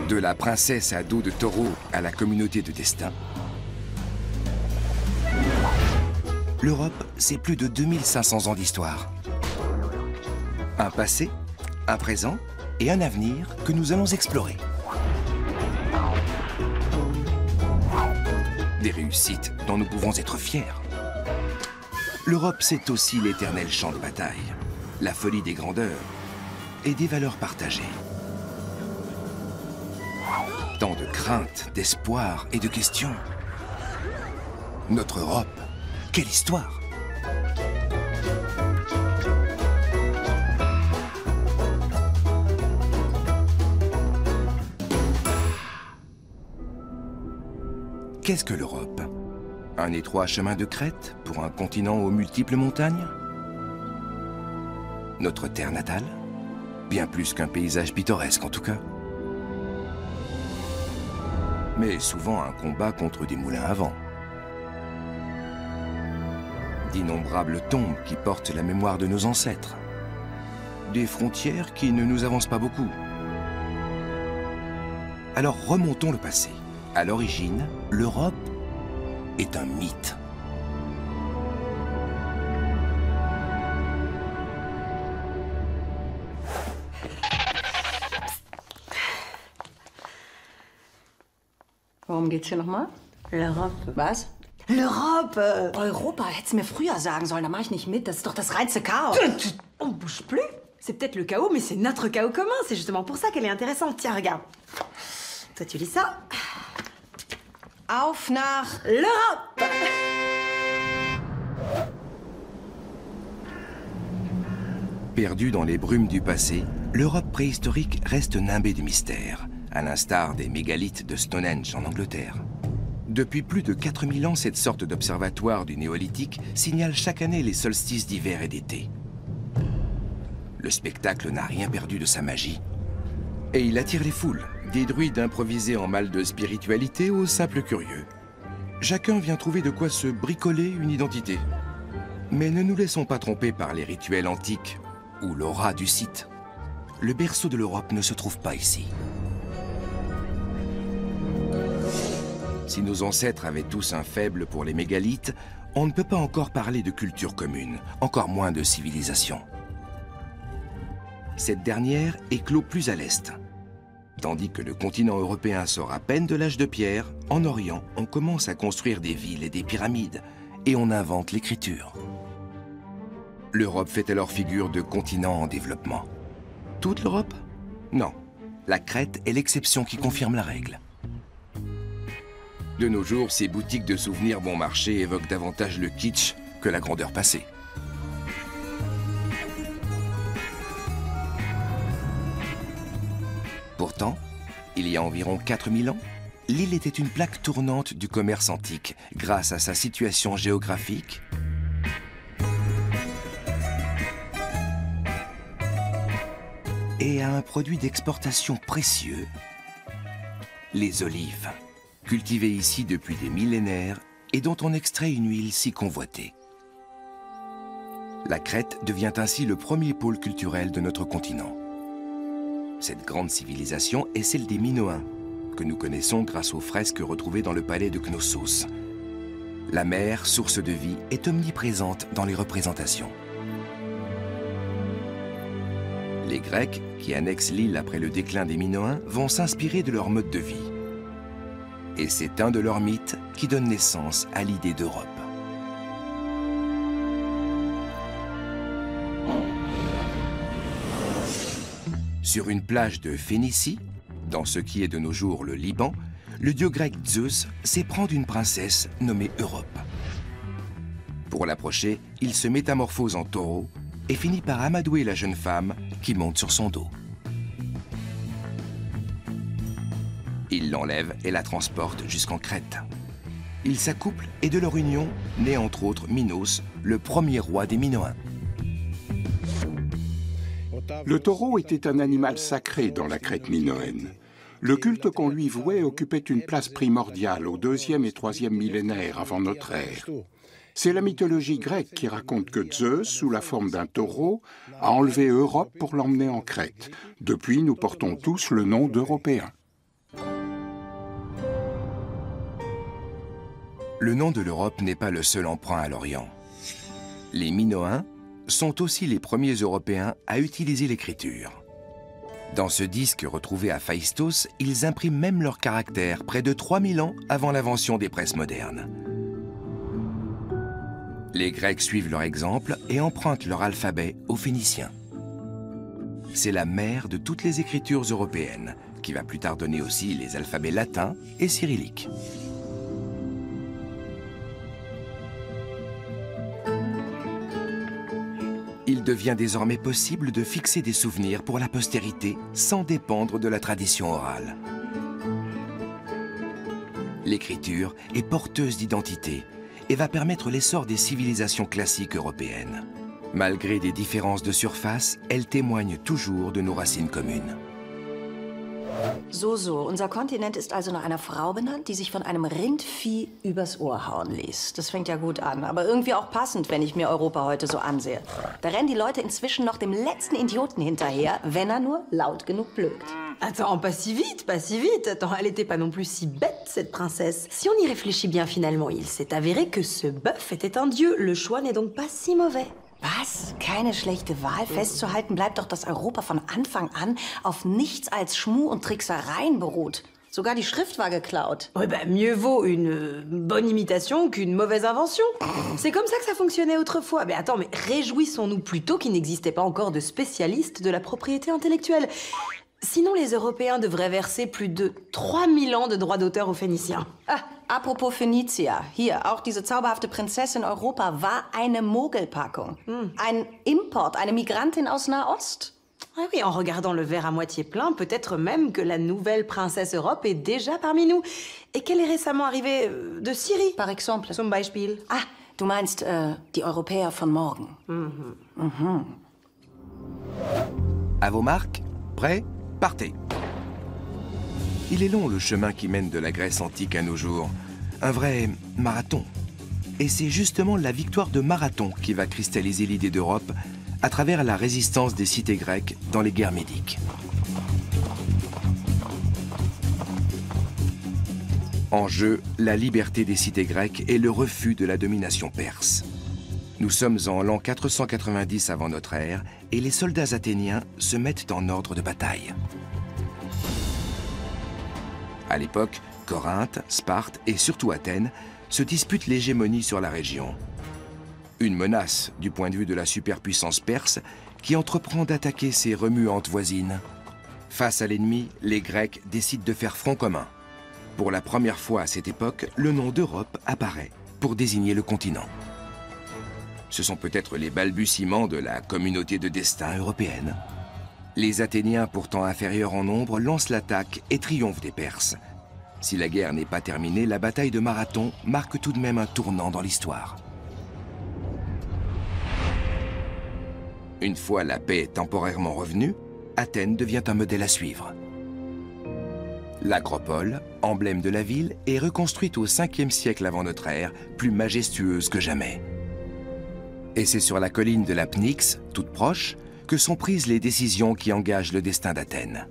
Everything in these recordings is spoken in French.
De la princesse à dos de taureau à la communauté de destin, l'Europe, c'est plus de 2500 ans d'histoire. Un passé, un présent et un avenir que nous allons explorer. Des réussites dont nous pouvons être fiers. L'Europe, c'est aussi l'éternel champ de bataille, la folie des grandeurs et des valeurs partagées. Tant de craintes, d'espoir et de questions. Notre Europe, quelle histoire! Qu'est-ce que l'Europe? Un étroit chemin de crête pour un continent aux multiples montagnes? Notre terre natale? Bien plus qu'un paysage pittoresque en tout cas. Mais souvent un combat contre des moulins à vent. D'innombrables tombes qui portent la mémoire de nos ancêtres. Des frontières qui ne nous avancent pas beaucoup. Alors remontons le passé. À l'origine, l'Europe est un mythe. Worum geht's hier nochmal? L'Europe. Was? L'Europe! Europa, hättest du mir früher sagen sollen, da mach ich nicht mit, das ist doch das reinste Chaos. On bouge plus. C'est peut-être le chaos, mais c'est notre chaos commun. C'est justement pour ça qu'elle est intéressante. Tiens, regarde. Toi, tu lis ça. Auf nach l'Europe! Perdue dans les brumes du passé, l'Europe préhistorique reste nimbée de mystères, à l'instar des mégalithes de Stonehenge en Angleterre. Depuis plus de 4000 ans, cette sorte d'observatoire du néolithique signale chaque année les solstices d'hiver et d'été. Le spectacle n'a rien perdu de sa magie. Et il attire les foules, des druides improvisés en mal de spiritualité aux simples curieux. Chacun vient trouver de quoi se bricoler une identité. Mais ne nous laissons pas tromper par les rituels antiques ou l'aura du site. Le berceau de l'Europe ne se trouve pas ici. Si nos ancêtres avaient tous un faible pour les mégalithes, on ne peut pas encore parler de culture commune, encore moins de civilisation. Cette dernière éclot plus à l'est. Tandis que le continent européen sort à peine de l'âge de pierre, en Orient, on commence à construire des villes et des pyramides, et on invente l'écriture. L'Europe fait alors figure de continent en développement. Toute l'Europe? Non. La Crète est l'exception qui confirme la règle. De nos jours, ces boutiques de souvenirs bon marché évoquent davantage le kitsch que la grandeur passée. Pourtant, il y a environ 4000 ans, l'île était une plaque tournante du commerce antique grâce à sa situation géographique et à un produit d'exportation précieux, les olives, cultivées ici depuis des millénaires et dont on extrait une huile si convoitée. La Crète devient ainsi le premier pôle culturel de notre continent. Cette grande civilisation est celle des Minoens, que nous connaissons grâce aux fresques retrouvées dans le palais de Knossos. La mer, source de vie, est omniprésente dans les représentations. Les Grecs, qui annexent l'île après le déclin des Minoens, vont s'inspirer de leur mode de vie. Et c'est un de leurs mythes qui donne naissance à l'idée d'Europe. Sur une plage de Phénicie, dans ce qui est de nos jours le Liban, le dieu grec Zeus s'éprend d'une princesse nommée Europe. Pour l'approcher, il se métamorphose en taureau et finit par amadouer la jeune femme qui monte sur son dos. Il l'enlève et la transporte jusqu'en Crète. Ils s'accouplent et de leur union naît entre autres Minos, le premier roi des Minoens. Le taureau était un animal sacré dans la Crète minoenne. Le culte qu'on lui vouait occupait une place primordiale au 2e et 3e millénaire avant notre ère. C'est la mythologie grecque qui raconte que Zeus, sous la forme d'un taureau, a enlevé Europe pour l'emmener en Crète. Depuis, nous portons tous le nom d'Européens. Le nom de l'Europe n'est pas le seul emprunt à l'Orient. Les Minoens sont aussi les premiers Européens à utiliser l'écriture. Dans ce disque retrouvé à Phaistos, ils impriment même leur caractère près de 3000 ans avant l'invention des presses modernes. Les Grecs suivent leur exemple et empruntent leur alphabet aux Phéniciens. C'est la mère de toutes les écritures européennes, qui va plus tard donner aussi les alphabets latins et cyrilliques. Il devient désormais possible de fixer des souvenirs pour la postérité sans dépendre de la tradition orale. L'écriture est porteuse d'identité et va permettre l'essor des civilisations classiques européennes. Malgré des différences de surface, elle témoigne toujours de nos racines communes. So, unser Kontinent ist also nach einer Frau benannt, die sich von einem Rindvieh übers Ohr hauen ließ. Das fängt ja gut an, aber irgendwie auch passend, wenn ich mir Europa heute so ansehe. Da rennen die Leute inzwischen noch dem letzten Idioten hinterher, wenn er nur laut genug blökt. Attends, pas si vite, pas si vite. Attends, elle était pas non plus si bête, cette princesse. Si on y réfléchit bien finalement, il s'est avéré que ce bœuf était un dieu. Le choix n'est donc pas si mauvais. Was? Keine schlechte Wahl? Festzuhalten bleibt doch, dass Europa von Anfang an auf nichts als Schmuh und Tricksereien beruht. Sogar die Schrift war geklaut. Ouais, bah, mieux vaut une bonne imitation qu'une mauvaise invention. C'est comme ça que ça fonctionnait autrefois. Mais attends, mais réjouissons-nous plutôt qu'il n'existait pas encore de spécialistes de la propriété intellectuelle. Sinon, les Européens devraient verser plus de 3000 ans de droits d'auteur aux Phéniciens. Ah, apropos Phönizier. Hier, auch diese zauberhafte Prinzessin Europa war eine Mogelpackung. Ein Import, eine Migrantin aus Nahost. Ah oui, en regardant le verre à moitié plein, peut-être même que la nouvelle princesse Europe est déjà parmi nous. Et qu'elle est récemment arrivée de Syrie. Par exemple. Zum Beispiel. Ah, du meinst die Europäer von morgen. À vos marques, prêts, partez. Il est long le chemin qui mène de la Grèce antique à nos jours. Un vrai marathon. Et c'est justement la victoire de Marathon qui va cristalliser l'idée d'Europe à travers la résistance des cités grecques dans les guerres médiques. En jeu, la liberté des cités grecques et le refus de la domination perse. Nous sommes en l'an 490 avant notre ère et les soldats athéniens se mettent en ordre de bataille. À l'époque, Corinthe, Sparte et surtout Athènes se disputent l'hégémonie sur la région. Une menace du point de vue de la superpuissance perse qui entreprend d'attaquer ses remuantes voisines. Face à l'ennemi, les Grecs décident de faire front commun. Pour la première fois à cette époque, le nom d'Europe apparaît pour désigner le continent. Ce sont peut-être les balbutiements de la communauté de destin européenne. Les Athéniens, pourtant inférieurs en nombre, lancent l'attaque et triomphent des Perses. Si la guerre n'est pas terminée, la bataille de Marathon marque tout de même un tournant dans l'histoire. Une fois la paix temporairement revenue, Athènes devient un modèle à suivre. L'Acropole, emblème de la ville, est reconstruite au 5e siècle avant notre ère, plus majestueuse que jamais. Et c'est sur la colline de la Pnyx, toute proche, que sont prises les décisions qui engagent le destin d'Athènes.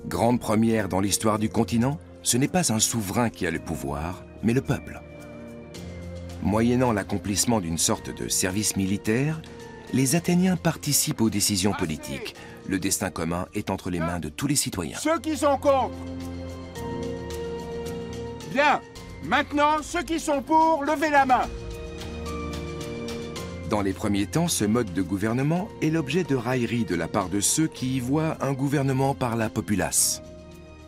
Grande première dans l'histoire du continent, ce n'est pas un souverain qui a le pouvoir, mais le peuple. Moyennant l'accomplissement d'une sorte de service militaire, les Athéniens participent aux décisions politiques. Le destin commun est entre les mains de tous les citoyens. Ceux qui sont contre. Bien. Maintenant, ceux qui sont pour, levez la main. Dans les premiers temps, ce mode de gouvernement est l'objet de railleries de la part de ceux qui y voient un gouvernement par la populace.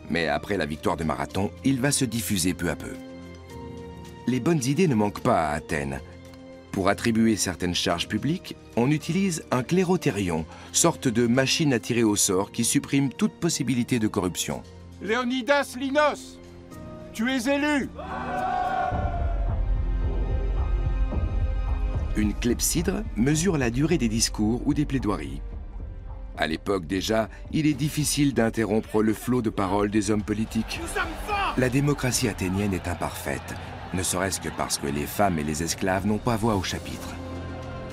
Mais après la victoire de Marathon, il va se diffuser peu à peu. Les bonnes idées ne manquent pas à Athènes. Pour attribuer certaines charges publiques, on utilise un clérothérion, sorte de machine à tirer au sort qui supprime toute possibilité de corruption. Léonidas Linos, tu es élu. Une clepsydre mesure la durée des discours ou des plaidoiries. À l'époque déjà, il est difficile d'interrompre le flot de paroles des hommes politiques. La démocratie athénienne est imparfaite, ne serait-ce que parce que les femmes et les esclaves n'ont pas voix au chapitre.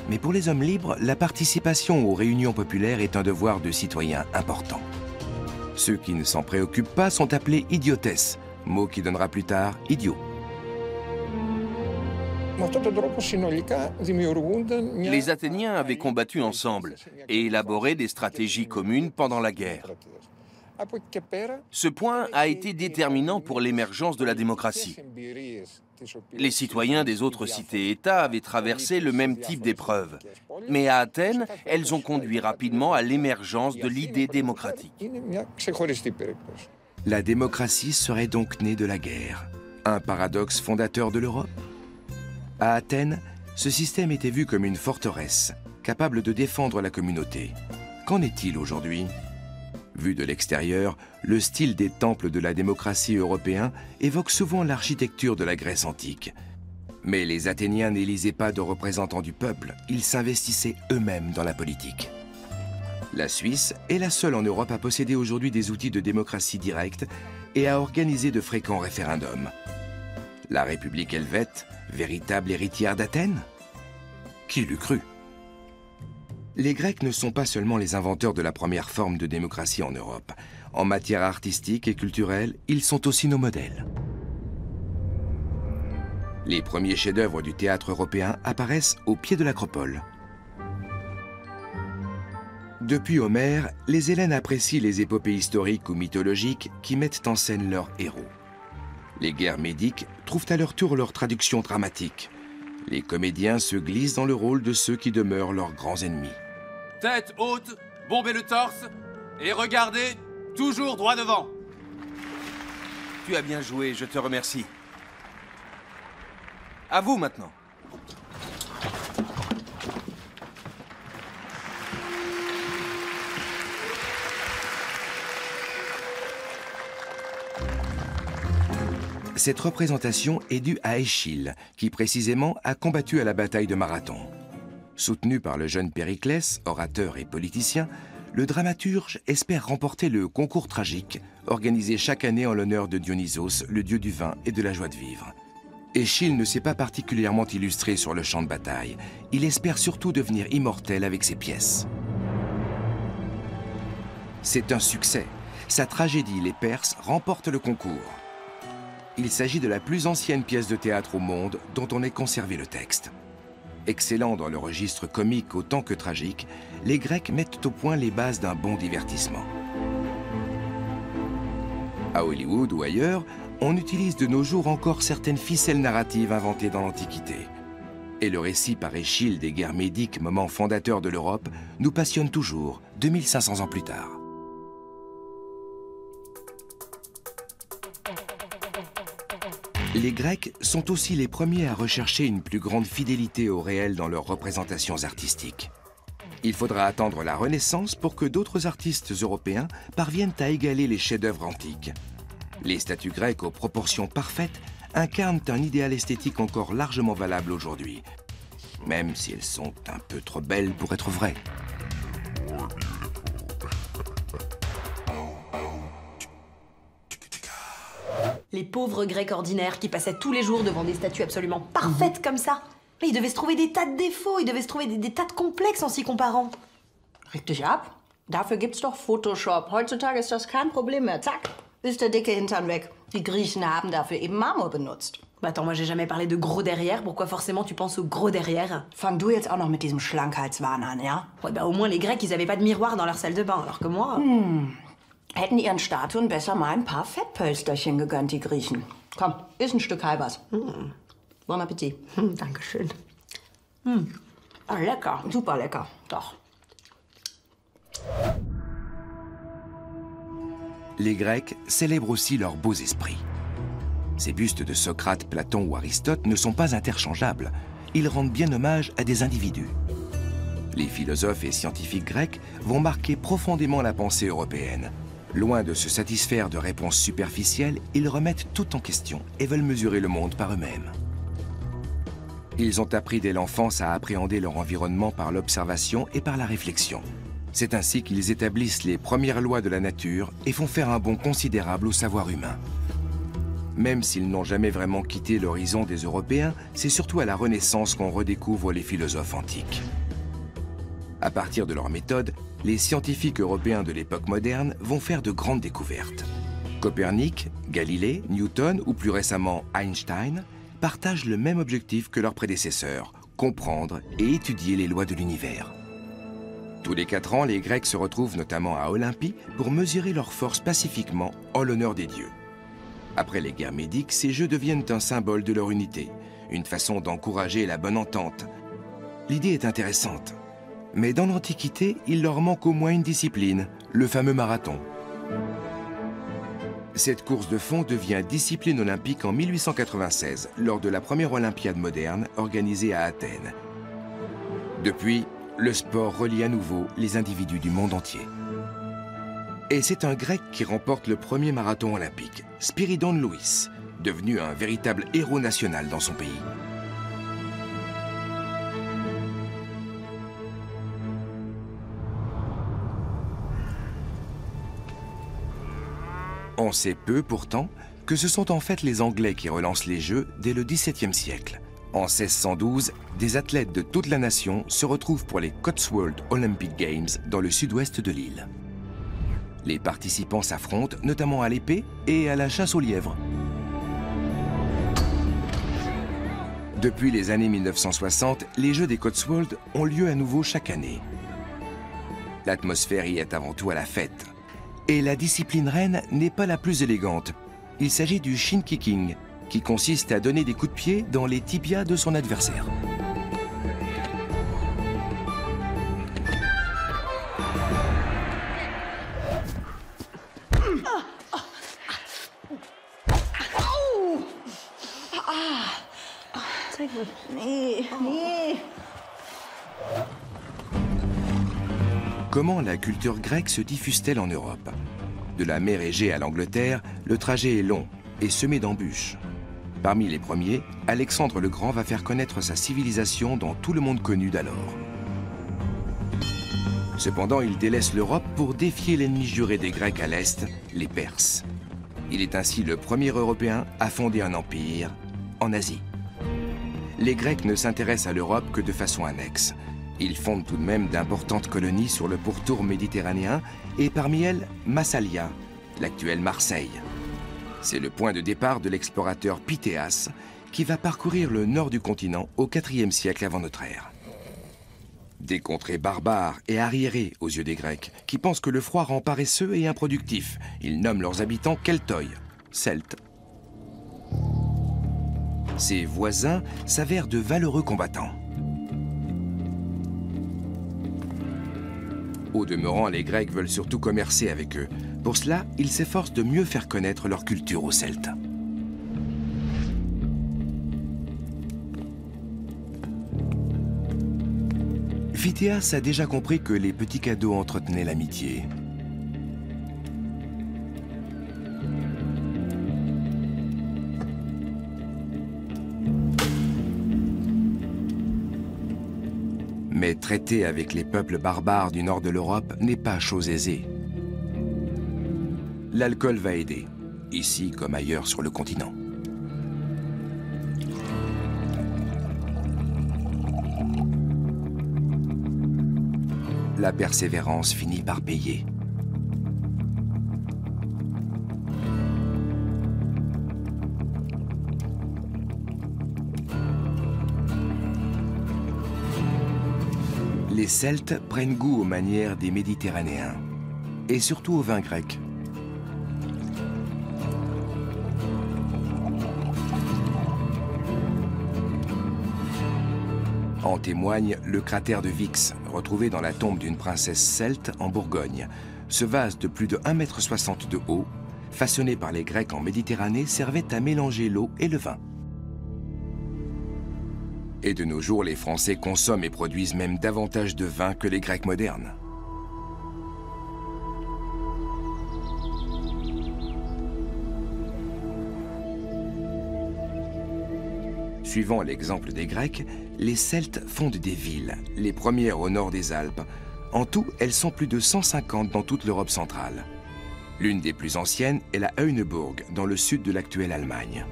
Mais pour les hommes libres, la participation aux réunions populaires est un devoir de citoyen important. Ceux qui ne s'en préoccupent pas sont appelés idiotes, mot qui donnera plus tard idiot. Les Athéniens avaient combattu ensemble et élaboré des stratégies communes pendant la guerre. Ce point a été déterminant pour l'émergence de la démocratie. Les citoyens des autres cités-États avaient traversé le même type d'épreuves. Mais à Athènes, elles ont conduit rapidement à l'émergence de l'idée démocratique. La démocratie serait donc née de la guerre. Un paradoxe fondateur de l'Europe? À Athènes, ce système était vu comme une forteresse, capable de défendre la communauté. Qu'en est-il aujourd'hui? Vu de l'extérieur, le style des temples de la démocratie européen évoque souvent l'architecture de la Grèce antique. Mais les Athéniens n'élisaient pas de représentants du peuple, ils s'investissaient eux-mêmes dans la politique. La Suisse est la seule en Europe à posséder aujourd'hui des outils de démocratie directe et à organiser de fréquents référendums. La République helvète, véritable héritière d'Athènes? Qui l'eût cru? Les Grecs ne sont pas seulement les inventeurs de la première forme de démocratie en Europe. En matière artistique et culturelle, ils sont aussi nos modèles. Les premiers chefs-d'œuvre du théâtre européen apparaissent au pied de l'Acropole. Depuis Homère, les Hellènes apprécient les épopées historiques ou mythologiques qui mettent en scène leurs héros. Les guerres médiques trouvent à leur tour leur traduction dramatique. Les comédiens se glissent dans le rôle de ceux qui demeurent leurs grands ennemis. Tête haute, bombez le torse et regardez toujours droit devant. Tu as bien joué, je te remercie. À vous maintenant. Cette représentation est due à Échille, qui précisément a combattu à la bataille de Marathon. Soutenu par le jeune Périclès, orateur et politicien, le dramaturge espère remporter le concours tragique, organisé chaque année en l'honneur de Dionysos, le dieu du vin et de la joie de vivre. Échille ne s'est pas particulièrement illustré sur le champ de bataille. Il espère surtout devenir immortel avec ses pièces. C'est un succès. Sa tragédie, Les Perses, remporte le concours. Il s'agit de la plus ancienne pièce de théâtre au monde dont on ait conservé le texte. Excellent dans le registre comique autant que tragique, les Grecs mettent au point les bases d'un bon divertissement. À Hollywood ou ailleurs, on utilise de nos jours encore certaines ficelles narratives inventées dans l'Antiquité. Et le récit par Échille des guerres médiques, moment fondateur de l'Europe, nous passionne toujours, 2500 ans plus tard. Les Grecs sont aussi les premiers à rechercher une plus grande fidélité au réel dans leurs représentations artistiques. Il faudra attendre la Renaissance pour que d'autres artistes européens parviennent à égaler les chefs-d'œuvre antiques. Les statues grecques aux proportions parfaites incarnent un idéal esthétique encore largement valable aujourd'hui, même si elles sont un peu trop belles pour être vraies. Les pauvres Grecs ordinaires qui passaient tous les jours devant des statues absolument parfaites comme ça. Mais ils devaient se trouver des tas de défauts, ils devaient se trouver des tas de complexes en s'y comparant. Richtig ab. Dafür gibt's doch Photoshop. Heutzutage ist das kein Problem mehr. Zack, ist der dicke Hintern weg. Die Griechen haben dafür eben Marmor benutzt. Bah attends, moi j'ai jamais parlé de gros derrière, pourquoi forcément tu penses au gros derrière? Fang du jetzt auch noch mit diesem Schlankheitswahn an, ja? Ouais, bah au moins les Grecs, ils avaient pas de miroir dans leur salle de bain, alors que moi... Hätten ihren Statuen besser mal ein paar Fettpölsterchen gegönnt, die Griechen. Komm, iss ein Stück Halbers. Bon Appetit. Dankeschön. Ah, lecker. Super lecker. Doch. Les Grecs célèbrent aussi leurs beaux esprits. Ces bustes de Socrate, Platon ou Aristote ne sont pas interchangeables. Ils rendent bien hommage à des individus. Les philosophes et scientifiques grecs vont marquer profondément la pensée européenne. Loin de se satisfaire de réponses superficielles, ils remettent tout en question et veulent mesurer le monde par eux-mêmes. Ils ont appris dès l'enfance à appréhender leur environnement par l'observation et par la réflexion. C'est ainsi qu'ils établissent les premières lois de la nature et font faire un bond considérable au savoir humain. Même s'ils n'ont jamais vraiment quitté l'horizon des Européens, c'est surtout à la Renaissance qu'on redécouvre les philosophes antiques. À partir de leur méthode, les scientifiques européens de l'époque moderne vont faire de grandes découvertes. Copernic, Galilée, Newton ou plus récemment Einstein partagent le même objectif que leurs prédécesseurs, comprendre et étudier les lois de l'univers. Tous les 4 ans, les Grecs se retrouvent notamment à Olympie pour mesurer leurs forces pacifiquement en l'honneur des dieux. Après les guerres médiques, ces jeux deviennent un symbole de leur unité, une façon d'encourager la bonne entente. L'idée est intéressante, mais dans l'Antiquité, il leur manque au moins une discipline, le fameux marathon. Cette course de fond devient discipline olympique en 1896, lors de la première Olympiade moderne organisée à Athènes. Depuis, le sport relie à nouveau les individus du monde entier. Et c'est un Grec qui remporte le premier marathon olympique, Spyridon Louis, devenu un véritable héros national dans son pays. On sait peu, pourtant, que ce sont en fait les Anglais qui relancent les Jeux dès le XVIIe siècle. En 1612, des athlètes de toute la nation se retrouvent pour les Cotswold Olympic Games dans le sud-ouest de l'île. Les participants s'affrontent notamment à l'épée et à la chasse aux lièvres. Depuis les années 1960, les Jeux des Cotswold ont lieu à nouveau chaque année. L'atmosphère y est avant tout à la fête. Et la discipline reine n'est pas la plus élégante. Il s'agit du shin kicking, qui consiste à donner des coups de pied dans les tibias de son adversaire. Comment la culture grecque se diffuse-t-elle en Europe? De la mer Égée à l'Angleterre, le trajet est long et semé d'embûches. Parmi les premiers, Alexandre le Grand va faire connaître sa civilisation dans tout le monde connu d'alors. Cependant, il délaisse l'Europe pour défier l'ennemi juré des Grecs à l'Est, les Perses. Il est ainsi le premier Européen à fonder un empire en Asie. Les Grecs ne s'intéressent à l'Europe que de façon annexe. Ils fondent tout de même d'importantes colonies sur le pourtour méditerranéen et parmi elles, Massalia, l'actuelle Marseille. C'est le point de départ de l'explorateur Pythéas qui va parcourir le nord du continent au IVe siècle avant notre ère. Des contrées barbares et arriérées aux yeux des Grecs qui pensent que le froid rend paresseux et improductif. Ils nomment leurs habitants Keltoi, Celtes. Ses voisins s'avèrent de valeureux combattants. Au demeurant, les Grecs veulent surtout commercer avec eux. Pour cela, ils s'efforcent de mieux faire connaître leur culture aux Celtes. Pythéas a déjà compris que les petits cadeaux entretenaient l'amitié. Mais traiter avec les peuples barbares du nord de l'Europe n'est pas chose aisée. L'alcool va aider, ici comme ailleurs sur le continent. La persévérance finit par payer. Les Celtes prennent goût aux manières des Méditerranéens, et surtout au vin grec. En témoigne le cratère de Vix, retrouvé dans la tombe d'une princesse celte en Bourgogne. Ce vase de plus de 1,60 m de haut, façonné par les Grecs en Méditerranée, servait à mélanger l'eau et le vin. Et de nos jours, les Français consomment et produisent même davantage de vin que les Grecs modernes. Suivant l'exemple des Grecs, les Celtes fondent des villes, les premières au nord des Alpes. En tout, elles sont plus de 150 dans toute l'Europe centrale. L'une des plus anciennes est la Heuneburg, dans le sud de l'actuelle Allemagne.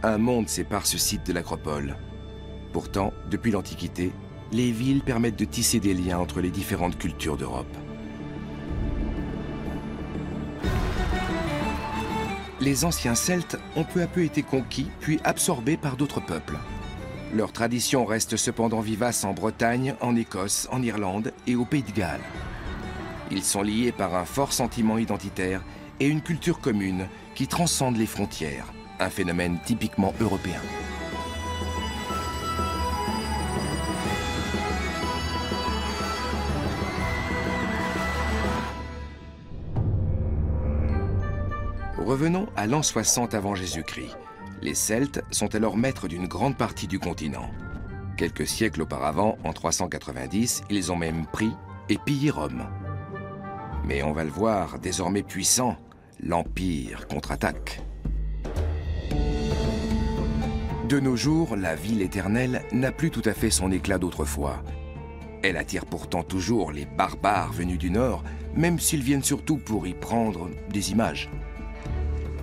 Un monde sépare ce site de l'acropole. Pourtant, depuis l'Antiquité, les villes permettent de tisser des liens entre les différentes cultures d'Europe. les anciens Celtes ont peu à peu été conquis puis absorbés par d'autres peuples. Leur tradition reste cependant vivace en Bretagne, en Écosse, en Irlande et au Pays de Galles. Ils sont liés par un fort sentiment identitaire et une culture commune qui transcende les frontières, un phénomène typiquement européen. Revenons à l'an 60 avant Jésus-Christ. Les Celtes sont alors maîtres d'une grande partie du continent. Quelques siècles auparavant, en 390, ils ont même pris et pillé Rome. Mais on va le voir, désormais puissant, l'Empire contre-attaque. De nos jours, la ville éternelle n'a plus tout à fait son éclat d'autrefois. Elle attire pourtant toujours les barbares venus du Nord, même s'ils viennent surtout pour y prendre des images.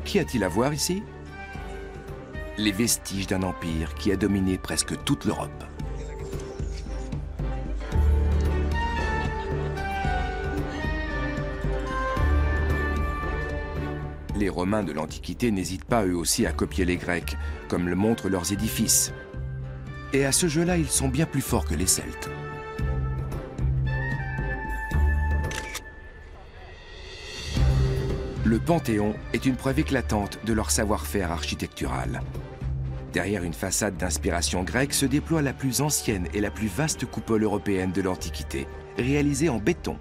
Qu'y a-t-il à voir ici? Les vestiges d'un empire qui a dominé presque toute l'Europe. Les Romains de l'Antiquité n'hésitent pas eux aussi à copier les Grecs, comme le montrent leurs édifices. Et à ce jeu-là, ils sont bien plus forts que les Celtes. Le Panthéon est une preuve éclatante de leur savoir-faire architectural. Derrière une façade d'inspiration grecque se déploie la plus ancienne et la plus vaste coupole européenne de l'Antiquité, réalisée en béton,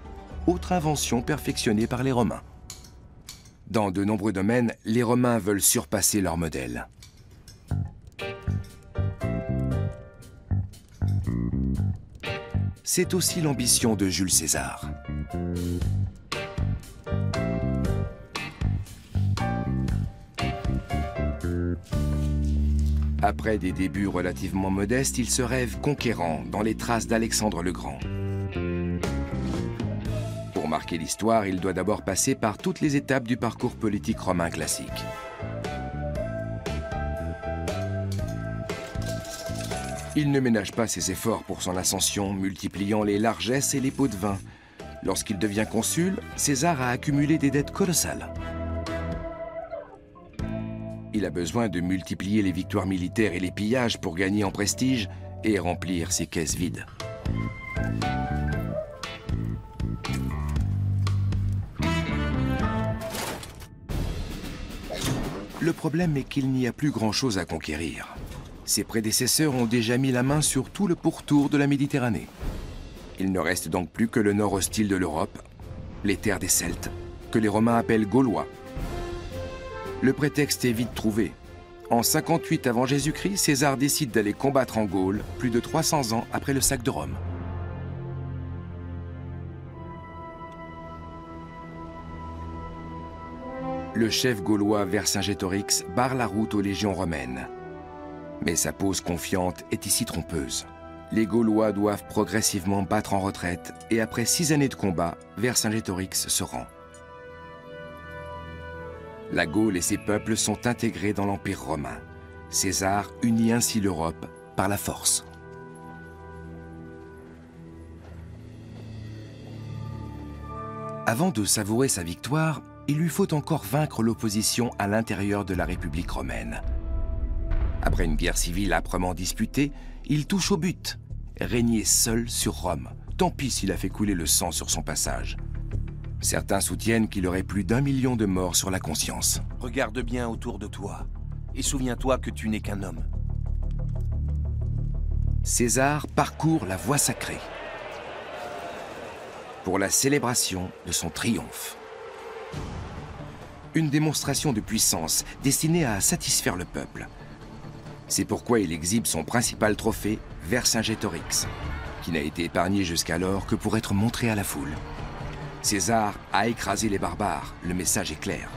autre invention perfectionnée par les Romains. Dans de nombreux domaines, les Romains veulent surpasser leur modèle. C'est aussi l'ambition de Jules César. Après des débuts relativement modestes, il se rêve conquérant dans les traces d'Alexandre le Grand. Pour marquer l'histoire, il doit d'abord passer par toutes les étapes du parcours politique romain classique. Il ne ménage pas ses efforts pour son ascension, multipliant les largesses et les pots de vin. Lorsqu'il devient consul, César a accumulé des dettes colossales. Il a besoin de multiplier les victoires militaires et les pillages pour gagner en prestige et remplir ses caisses vides. Le problème est qu'il n'y a plus grand-chose à conquérir. Ses prédécesseurs ont déjà mis la main sur tout le pourtour de la Méditerranée. Il ne reste donc plus que le nord hostile de l'Europe, les terres des Celtes, que les Romains appellent Gaulois. Le prétexte est vite trouvé. En 58 avant Jésus-Christ, César décide d'aller combattre en Gaule, plus de 300 ans après le sac de Rome. Le chef gaulois Vercingétorix barre la route aux légions romaines. Mais sa pose confiante est ici trompeuse. Les Gaulois doivent progressivement battre en retraite et après 6 années de combat, Vercingétorix se rend. La Gaule et ses peuples sont intégrés dans l'Empire romain. César unit ainsi l'Europe par la force. Avant de savourer sa victoire, il lui faut encore vaincre l'opposition à l'intérieur de la République romaine. Après une guerre civile âprement disputée, il touche au but, régner seul sur Rome. Tant pis s'il a fait couler le sang sur son passage. Certains soutiennent qu'il aurait plus d'1 million de morts sur la conscience. Regarde bien autour de toi et souviens-toi que tu n'es qu'un homme. César parcourt la voie sacrée pour la célébration de son triomphe. Une démonstration de puissance destinée à satisfaire le peuple. C'est pourquoi il exhibe son principal trophée, Vercingétorix, qui n'a été épargné jusqu'alors que pour être montré à la foule. César a écrasé les barbares, le message est clair.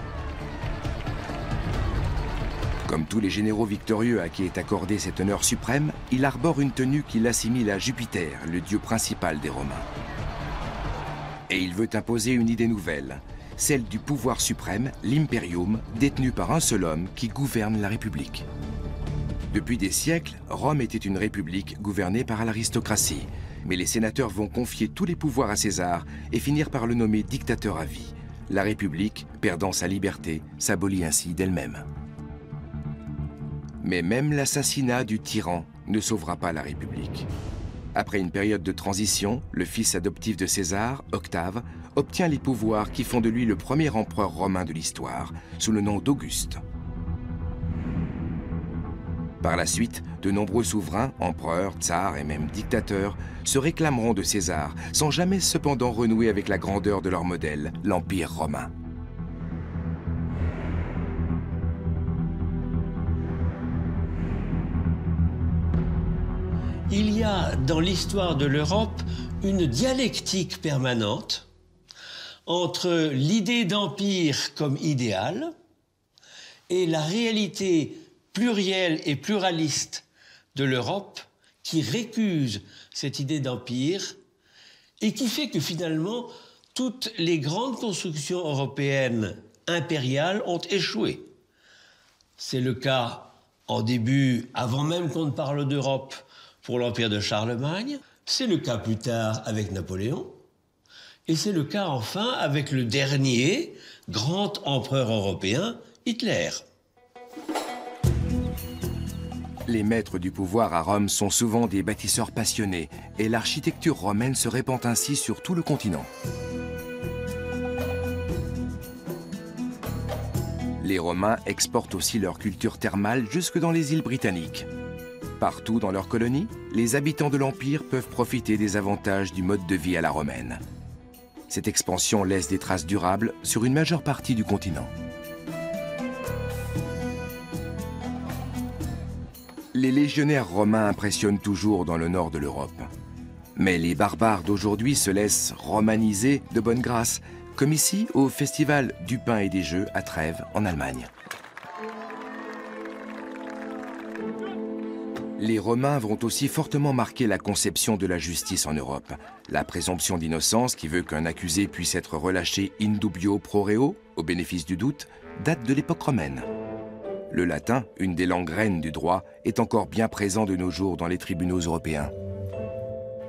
Comme tous les généraux victorieux à qui est accordé cet honneur suprême, il arbore une tenue qui l'assimile à Jupiter, le dieu principal des Romains. Et il veut imposer une idée nouvelle, celle du pouvoir suprême, l'imperium, détenu par un seul homme qui gouverne la République. Depuis des siècles, Rome était une république gouvernée par l'aristocratie, mais les sénateurs vont confier tous les pouvoirs à César et finir par le nommer dictateur à vie, la République, perdant sa liberté, s'abolit ainsi d'elle-même. Mais même l'assassinat du tyran ne sauvera pas la République. Après une période de transition, le fils adoptif de César, Octave, obtient les pouvoirs qui font de lui le premier empereur romain de l'histoire, sous le nom d'Auguste. Par la suite, de nombreux souverains, empereurs, tsars et même dictateurs se réclameront de César, sans jamais cependant renouer avec la grandeur de leur modèle, l'Empire romain. Il y a dans l'histoire de l'Europe une dialectique permanente entre l'idée d'empire comme idéal et la réalité plurielle et pluraliste de l'Europe qui récuse cette idée d'empire et qui fait que finalement toutes les grandes constructions européennes impériales ont échoué. C'est le cas en début, avant même qu'on ne parle d'Europe, pour l'empire de Charlemagne, c'est le cas plus tard avec Napoléon, et c'est le cas enfin avec le dernier grand empereur européen, Hitler. Les maîtres du pouvoir à Rome sont souvent des bâtisseurs passionnés, et l'architecture romaine se répand ainsi sur tout le continent. Les Romains exportent aussi leur culture thermale jusque dans les îles britanniques. Partout dans leurs colonies, les habitants de l'Empire peuvent profiter des avantages du mode de vie à la romaine. Cette expansion laisse des traces durables sur une majeure partie du continent. Les légionnaires romains impressionnent toujours dans le nord de l'Europe. Mais les barbares d'aujourd'hui se laissent romaniser de bonne grâce, comme ici au festival du pain et des jeux à Trèves, en Allemagne. Les Romains vont aussi fortement marquer la conception de la justice en Europe. La présomption d'innocence, qui veut qu'un accusé puisse être relâché in dubio pro reo, au bénéfice du doute, date de l'époque romaine. Le latin, une des langues reines du droit, est encore bien présent de nos jours dans les tribunaux européens.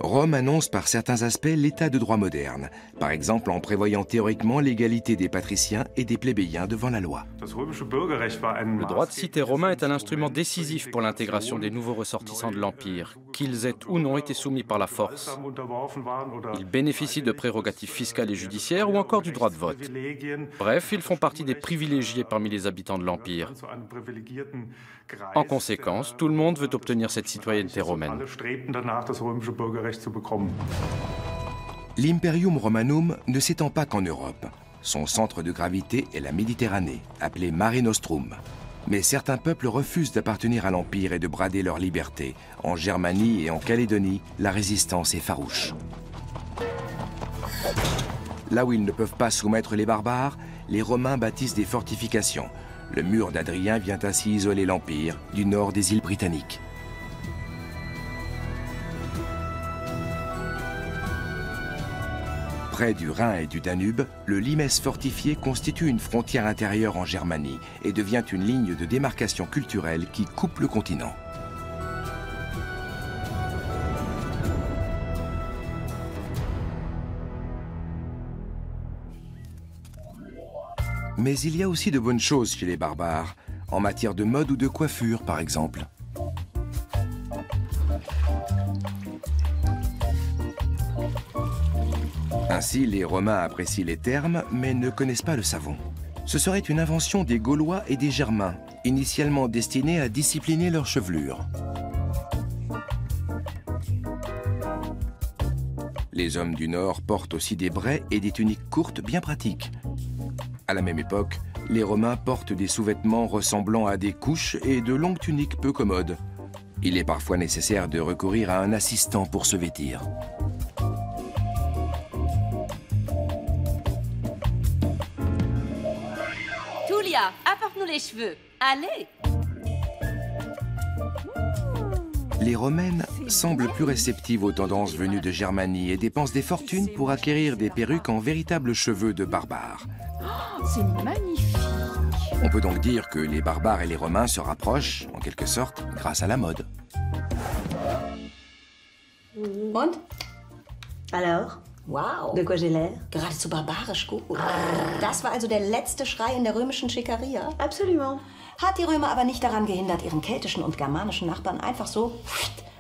Rome annonce par certains aspects l'état de droit moderne, par exemple en prévoyant théoriquement l'égalité des patriciens et des plébéiens devant la loi. Le droit de cité romain est un instrument décisif pour l'intégration des nouveaux ressortissants de l'Empire, qu'ils aient ou non été soumis par la force. Ils bénéficient de prérogatives fiscales et judiciaires ou encore du droit de vote. Bref, ils font partie des privilégiés parmi les habitants de l'Empire. En conséquence, tout le monde veut obtenir cette citoyenneté romaine. L'Imperium Romanum ne s'étend pas qu'en Europe. Son centre de gravité est la Méditerranée, appelée Mare Nostrum. Mais certains peuples refusent d'appartenir à l'Empire et de brader leur liberté. En Germanie et en Calédonie, la résistance est farouche. Là où ils ne peuvent pas soumettre les barbares, les Romains bâtissent des fortifications. Le mur d'Adrien vient ainsi isoler l'Empire du nord des îles britanniques. Près du Rhin et du Danube, le Limes fortifié constitue une frontière intérieure en Germanie et devient une ligne de démarcation culturelle qui coupe le continent. Mais il y a aussi de bonnes choses chez les barbares, en matière de mode ou de coiffure par exemple. Ainsi, les Romains apprécient les thermes, mais ne connaissent pas le savon. Ce serait une invention des Gaulois et des Germains, initialement destinée à discipliner leur chevelure. Les hommes du Nord portent aussi des braies et des tuniques courtes bien pratiques. À la même époque, les Romains portent des sous-vêtements ressemblant à des couches et de longues tuniques peu commodes. Il est parfois nécessaire de recourir à un assistant pour se vêtir. Tulia, apporte-nous les cheveux. Allez! Les Romaines semblent plus réceptives aux tendances venues de Germanie et dépensent des fortunes pour acquérir des perruques en véritables cheveux de barbares. Oh, c'est magnifique! On peut donc dire que les barbares et les Romains se rapprochent, en quelque sorte, grâce à la mode. Und? Alors, Wow. De quoi j'ai l'air? Geradezu barbarisch gut. Das war also der letzte Schrei in der römischen Schickeria? Absolument. Hat die Römer aber nicht daran gehindert, ihren keltischen und germanischen Nachbarn einfach so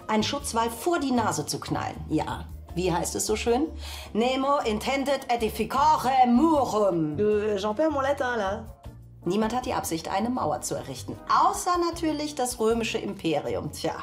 einen Schutzwall vor die Nase zu knallen. Ja. Wie heißt es so schön? Nemo intended edificare murum. J'en perds mon latin, là. Niemand hat die Absicht, eine Mauer zu errichten. Außer natürlich das römische Imperium. Tja,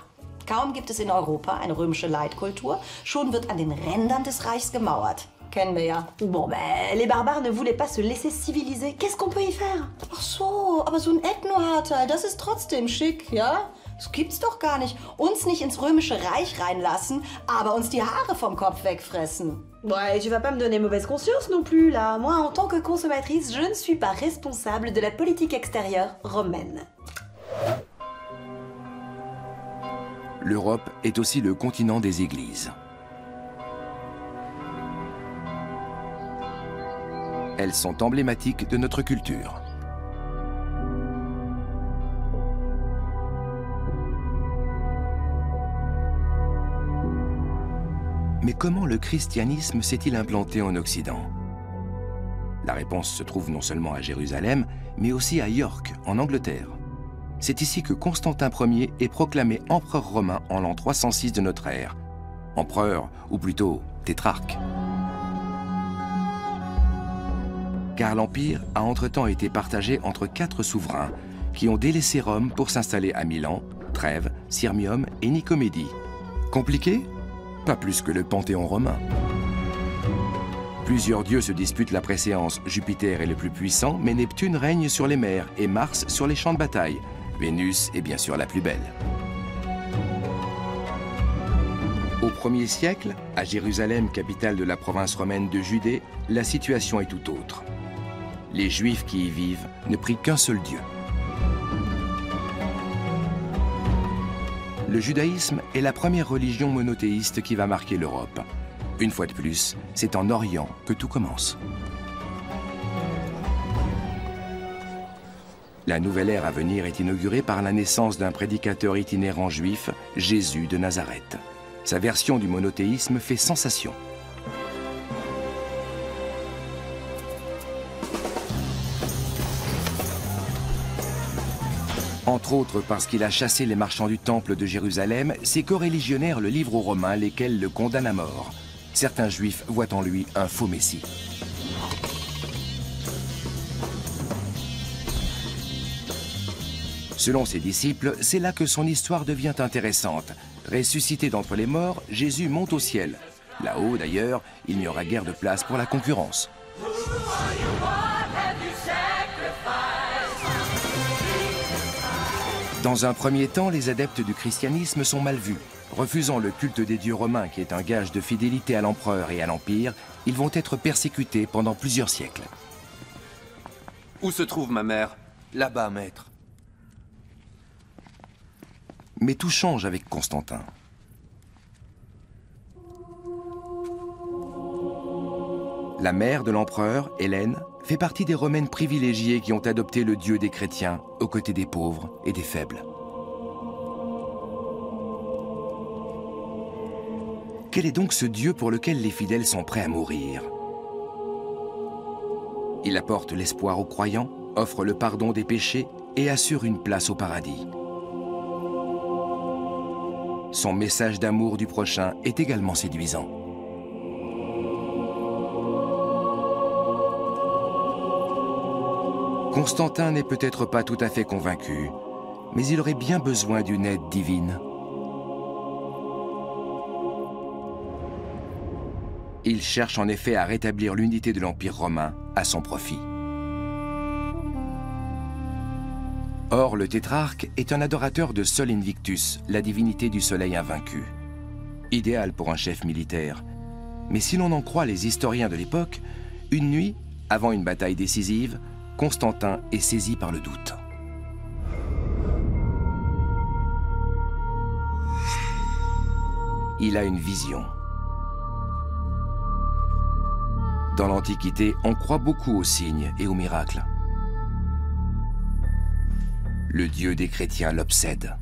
kaum gibt es in Europa eine römische Leitkultur, schon wird an den Rändern des Reichs gemauert. Kennen wir ja. Bon, ben, les barbares ne voulaient pas se laisser civiliser. Qu'est-ce qu'on peut y faire? Ach so, aber so ein Ethno-Hartal, das ist trotzdem schick, ja? Das gibt's doch gar nicht. Uns nicht ins römische Reich reinlassen, aber uns die Haare vom Kopf wegfressen. Ouais, tu vas pas me donner mauvaise conscience non plus, là. Moi, en tant que consommatrice, je ne suis pas responsable de la politique extérieure romaine. L'Europe est aussi le continent des églises. Elles sont emblématiques de notre culture. Mais comment le christianisme s'est-il implanté en Occident? La réponse se trouve non seulement à Jérusalem, mais aussi à York, en Angleterre. C'est ici que Constantin Ier est proclamé empereur romain en l'an 306 de notre ère. Empereur, ou plutôt tétrarque. Car l'Empire a entre-temps été partagé entre 4 souverains qui ont délaissé Rome pour s'installer à Milan, Trèves, Sirmium et Nicomédie. Compliqué? Pas plus que le panthéon romain. Plusieurs dieux se disputent la préséance. Jupiter est le plus puissant, mais Neptune règne sur les mers et Mars sur les champs de bataille. Vénus est bien sûr la plus belle. Au 1er siècle, à Jérusalem, capitale de la province romaine de Judée, la situation est tout autre. Les Juifs qui y vivent ne prient qu'un seul Dieu. Le judaïsme est la première religion monothéiste qui va marquer l'Europe. Une fois de plus, c'est en Orient que tout commence. La nouvelle ère à venir est inaugurée par la naissance d'un prédicateur itinérant juif, Jésus de Nazareth. Sa version du monothéisme fait sensation. Entre autres parce qu'il a chassé les marchands du temple de Jérusalem, ses coreligionnaires le livrent aux Romains, lesquels le condamnent à mort. Certains juifs voient en lui un faux messie. Selon ses disciples, c'est là que son histoire devient intéressante. Ressuscité d'entre les morts, Jésus monte au ciel. Là-haut, d'ailleurs, il n'y aura guère de place pour la concurrence. Dans un premier temps, les adeptes du christianisme sont mal vus. Refusant le culte des dieux romains qui est un gage de fidélité à l'empereur et à l'empire, ils vont être persécutés pendant plusieurs siècles. Où se trouve ma mère? Là-bas, maître. Mais tout change avec Constantin. La mère de l'empereur, Hélène, fait partie des Romaines privilégiées qui ont adopté le Dieu des chrétiens aux côtés des pauvres et des faibles. Quel est donc ce Dieu pour lequel les fidèles sont prêts à mourir? Il apporte l'espoir aux croyants, offre le pardon des péchés et assure une place au paradis. Son message d'amour du prochain est également séduisant. Constantin n'est peut-être pas tout à fait convaincu, mais il aurait bien besoin d'une aide divine. Il cherche en effet à rétablir l'unité de l'Empire romain à son profit. Or, le tétrarque est un adorateur de Sol Invictus, la divinité du soleil invaincu. Idéal pour un chef militaire. Mais si l'on en croit les historiens de l'époque, une nuit, avant une bataille décisive, Constantin est saisi par le doute. Il a une vision. Dans l'Antiquité, on croit beaucoup aux signes et aux miracles. Le Dieu des chrétiens l'obsède.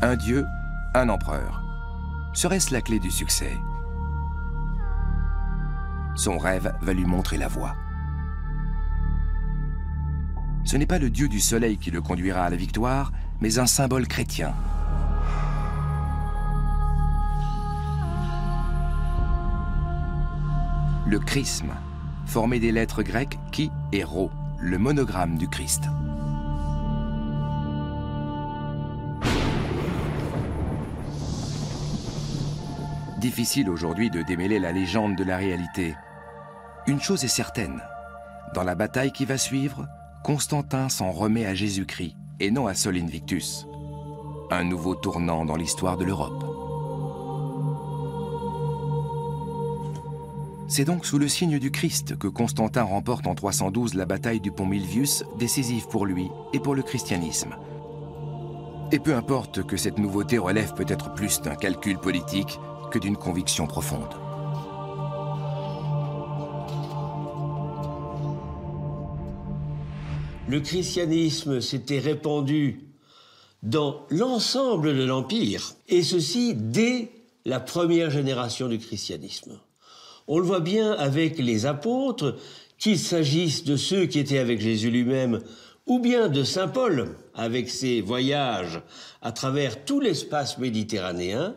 Un Dieu, un empereur. Serait-ce la clé du succès? Son rêve va lui montrer la voie. Ce n'est pas le dieu du soleil qui le conduira à la victoire, mais un symbole chrétien. Le chrisme, formé des lettres grecques chi et rho, le monogramme du Christ. Difficile aujourd'hui de démêler la légende de la réalité. Une chose est certaine, dans la bataille qui va suivre, Constantin s'en remet à Jésus-Christ et non à Sol Invictus. Un nouveau tournant dans l'histoire de l'Europe. C'est donc sous le signe du Christ que Constantin remporte en 312 la bataille du pont Milvius, décisive pour lui et pour le christianisme. Et peu importe que cette nouveauté relève peut-être plus d'un calcul politique que d'une conviction profonde. Le christianisme s'était répandu dans l'ensemble de l'Empire, et ceci dès la première génération du christianisme. On le voit bien avec les apôtres, qu'il s'agisse de ceux qui étaient avec Jésus lui-même, ou bien de saint Paul, avec ses voyages à travers tout l'espace méditerranéen.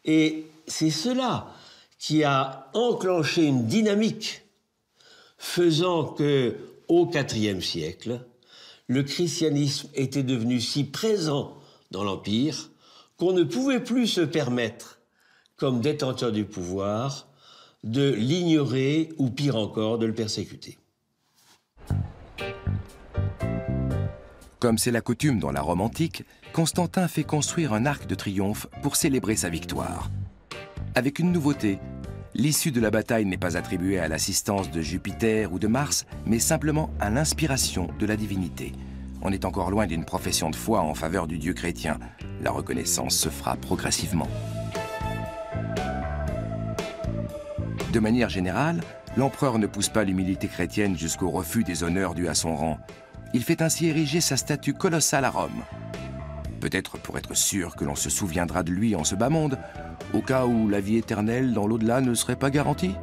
Et c'est cela qui a enclenché une dynamique faisant que, au IVe siècle, le christianisme était devenu si présent dans l'Empire qu'on ne pouvait plus se permettre, comme détenteur du pouvoir, de l'ignorer ou pire encore, de le persécuter. Comme c'est la coutume dans la Rome antique, Constantin fait construire un arc de triomphe pour célébrer sa victoire. Avec une nouveauté, l'issue de la bataille n'est pas attribuée à l'assistance de Jupiter ou de Mars, mais simplement à l'inspiration de la divinité. On est encore loin d'une profession de foi en faveur du Dieu chrétien. La reconnaissance se fera progressivement. De manière générale, l'empereur ne pousse pas l'humilité chrétienne jusqu'au refus des honneurs dus à son rang. Il fait ainsi ériger sa statue colossale à Rome. Peut-être pour être sûr que l'on se souviendra de lui en ce bas monde, au cas où la vie éternelle dans l'au-delà ne serait pas garantie.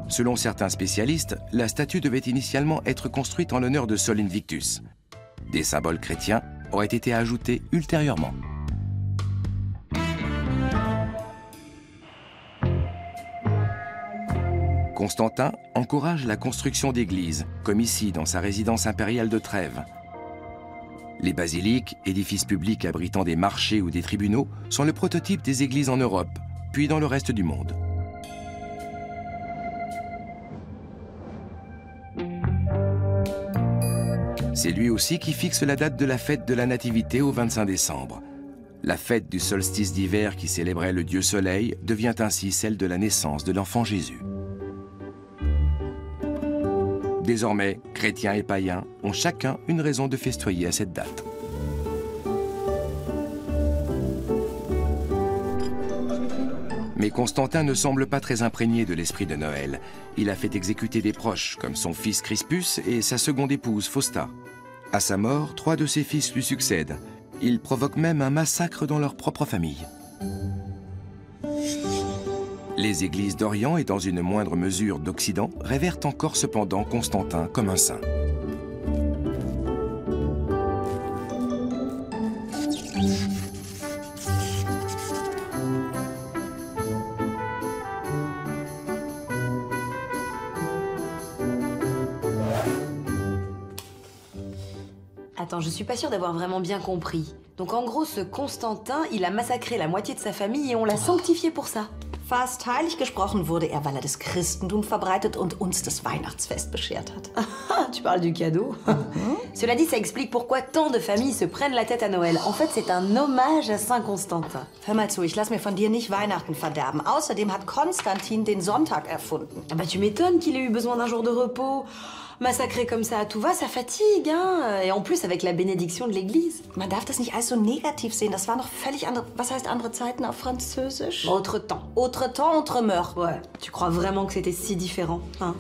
Selon certains spécialistes, la statue devait initialement être construite en l'honneur de Sol Invictus. Des symboles chrétiens auraient été ajoutés ultérieurement. Constantin encourage la construction d'églises, comme ici dans sa résidence impériale de Trèves. Les basiliques, édifices publics abritant des marchés ou des tribunaux, sont le prototype des églises en Europe, puis dans le reste du monde. C'est lui aussi qui fixe la date de la fête de la Nativité au 25 décembre. La fête du solstice d'hiver qui célébrait le dieu Soleil devient ainsi celle de la naissance de l'enfant Jésus. Désormais, chrétiens et païens ont chacun une raison de festoyer à cette date. Mais Constantin ne semble pas très imprégné de l'esprit de Noël. Il a fait exécuter des proches, comme son fils Crispus et sa seconde épouse Fausta. À sa mort, 3 de ses fils lui succèdent. Il provoque même un massacre dans leur propre famille. Les églises d'Orient et dans une moindre mesure d'Occident révèrent encore cependant Constantin comme un saint. Attends, je suis pas sûre d'avoir vraiment bien compris. Donc en gros, ce Constantin, il a massacré la moitié de sa famille et on l'a sanctifié pour ça. Fast heilig gesprochen wurde er, weil er das Christentum verbreitet und uns das Weihnachtsfest beschert hat. Ah, tu parles du cadeau. Cela dit, ça explique pourquoi tant de familles se prennent la tête à Noël. En fait, c'est un hommage à Saint Constantin. Hör mal zu, ich lass mir von dir nicht Weihnachten verderben. Außerdem hat Konstantin den Sonntag erfunden. Ah bah tu m'étonnes qu'il ait eu besoin d'un jour de repos. Massacrer comme ça à tout va, ça fatigue, hein. Et en plus avec la bénédiction de l'église. Man darf das nicht alles so negativ sehen. Das waren noch völlig andere... Was heißt andere Zeiten auf Französisch? Autre temps. Autre temps, autre mœurs. Ouais. Tu crois vraiment que c'était si différent, hein?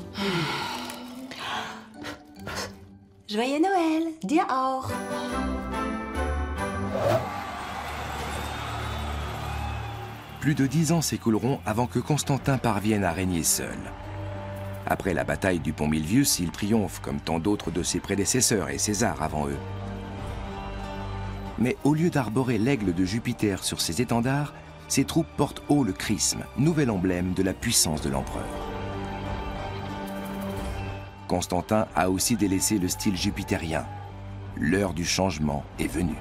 Joyeux Noël. Dir auch. plus de 10 ans s'écouleront avant que Constantin parvienne à régner seul. Après la bataille du pont Milvius, il triomphe comme tant d'autres de ses prédécesseurs et César avant eux. Mais au lieu d'arborer l'aigle de Jupiter sur ses étendards, ses troupes portent haut le chrisme, nouvel emblème de la puissance de l'empereur. Constantin a aussi délaissé le style jupitérien. L'heure du changement est venue.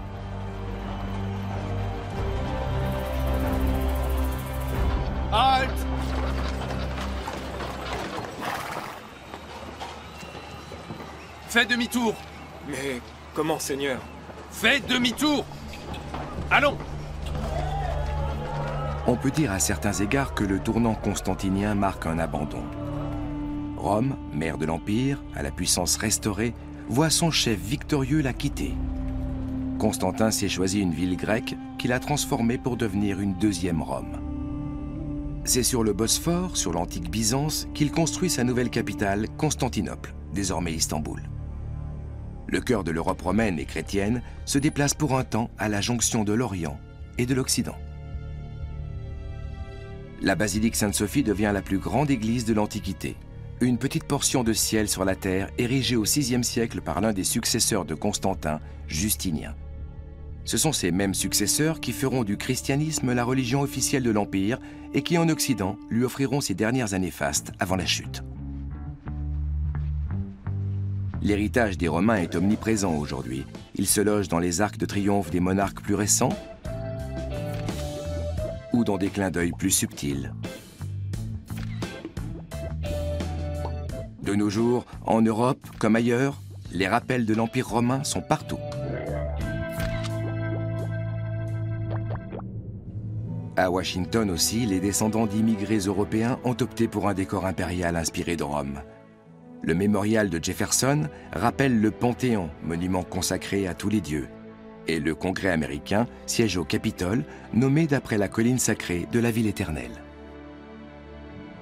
Halte! Fais demi-tour! Mais comment, Seigneur? Fais demi-tour! Allons! On peut dire à certains égards que le tournant constantinien marque un abandon. Rome, mère de l'Empire, à la puissance restaurée, voit son chef victorieux la quitter. Constantin s'est choisi une ville grecque qu'il a transformée pour devenir une deuxième Rome. C'est sur le Bosphore, sur l'antique Byzance, qu'il construit sa nouvelle capitale, Constantinople, désormais Istanbul. Le cœur de l'Europe romaine et chrétienne se déplace pour un temps à la jonction de l'Orient et de l'Occident. La basilique Sainte-Sophie devient la plus grande église de l'Antiquité, une petite portion de ciel sur la terre érigée au VIe siècle par l'un des successeurs de Constantin, Justinien. Ce sont ces mêmes successeurs qui feront du christianisme la religion officielle de l'Empire et qui, en Occident, lui offriront ses dernières années fastes avant la chute. L'héritage des Romains est omniprésent aujourd'hui. Il se loge dans les arcs de triomphe des monarques plus récents ou dans des clins d'œil plus subtils. De nos jours, en Europe comme ailleurs, les rappels de l'Empire romain sont partout. À Washington aussi, les descendants d'immigrés européens ont opté pour un décor impérial inspiré de Rome. Le mémorial de Jefferson rappelle le Panthéon, monument consacré à tous les dieux. Et le Congrès américain siège au Capitole, nommé d'après la colline sacrée de la ville éternelle.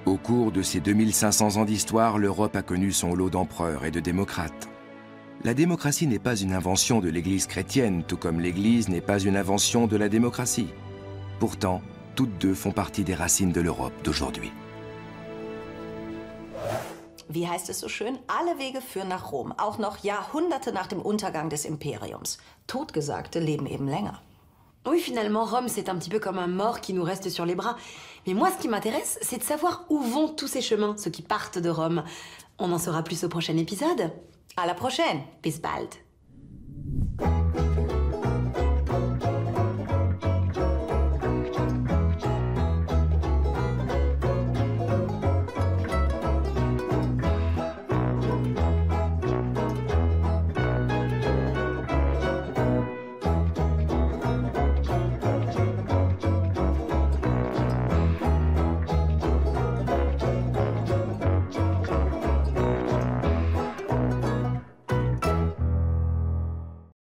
Au cours de ces 2500 ans d'histoire, l'Europe a connu son lot d'empereurs et de démocrates. La démocratie n'est pas une invention de l'Église chrétienne, tout comme l'Église n'est pas une invention de la démocratie. Pourtant, toutes deux font partie des racines de l'Europe d'aujourd'hui. Wie heißt es so schön? Alle Wege führen nach Rom, auch noch Jahrhunderte nach dem Untergang des Imperiums. Totgesagte leben eben länger. Oui, finalement, Rome, c'est un petit peu comme un mort qui nous reste sur les bras. Mais moi, ce qui m'intéresse, c'est de savoir où vont tous ces chemins, ceux qui partent de Rome. On en saura plus au prochain épisode. À la prochaine. Bis bald.